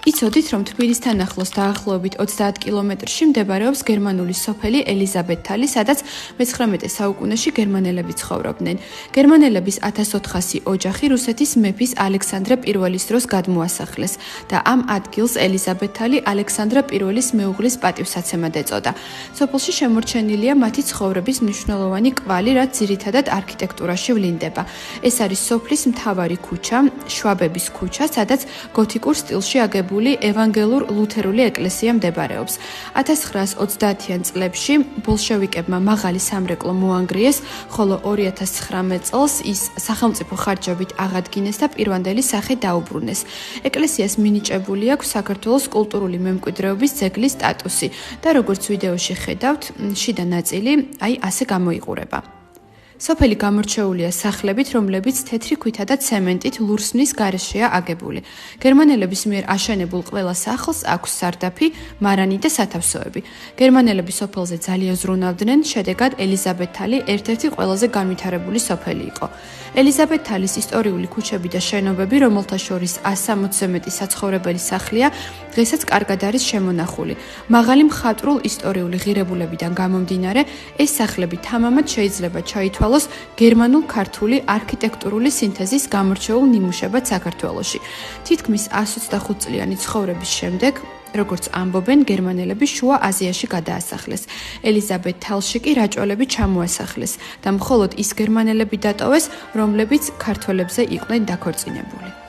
იცოდით, რომ თბილისთან ახლოს დაახლოებით 30 კილომეტრში მდებარეობს გერმანული სოფელი ელიზაბეთთალი, სადაც მე-19 საუკუნეში გერმანელები ცხოვრობდნენ. გერმანელების 1400 ოჯახი რუსეთის მეფის ალექსანდრე პირველის დროს გადმოასახლეს და ამ ადგილს ელიზაბეთთალი ალექსანდრე პირველის მეუღლის პატივსაცემად ეწოდა. სოფელში შემორჩენილია მათი ცხოვრების მნიშვნელოვანი კვალი, რაც ძირითადად არქიტექტურაში ვლინდება. ეს არის სოფლის მთავარი ქუჩა, შვაბების ქუჩა, სადაც გოთიკურ სტილში აგებული ევანგელურ-ლუთერული ეკლესია მდებარეობს. 1930-იან წლებში ბოლშევიკებმა მაღალი სამრეკლო მოანგრიეს, ხოლო 2019 წელს ის სახელმწიფო ხარჯებით აღადგინეს და პირვანდელი სახე დაუბრუნეს. ეკლესიას მინიჭებული აქვს საქართველოს კულტურული მემკვიდრეობის ძეგლის სტატუსი და როგორც ვიდეოში ხედავთ, შიდა ნაწილი ასე გამოიყურება. სოფელი გამორჩეულია სახლებით, რომლებიც თეთრი ქვითა და ცემენტით ლურსმნის გარეშეა აგებული. გერმანელების მიერ აშენებულ ყველა სახლს აქვს სარდაფი, მარანი და სათავსოები. გერმანელები სოფელზე ძალიან ზრუნავდნენ, შედეგად ელიზაბეთთალი ერთ-ერთი ყველაზე განვითარებული სოფელი იყო. ელიზაბეთთალის ისტორიული ქუჩები და შენობები, რომელთა შორის 160-ზე მეტი საცხოვრებელი სახლია, დღესაც კარგად არის შემონახული. მაღალი მხატვრულ ისტორიული ღირებულებიდან გამომდინარე, ეს სახლები თამამად შეიძლება ჩაითვალოს გერმანულ-ქართული არქიტექტურული სინთეზის გამორჩეულ ნიმუშებად საქართველოში. თითქმის 125 წლიანი ცხოვრების შემდეგ, როგორც ამბობენ, გერმანელები შუა აზიაში გადაასახლეს. ელიზაბეთთალში კი რაჭველები ჩამოასახლეს და მხოლოდ ის გერმანელები დატოვეს, რომლებიც ქართველებზე იყვნენ დაქორწინებული.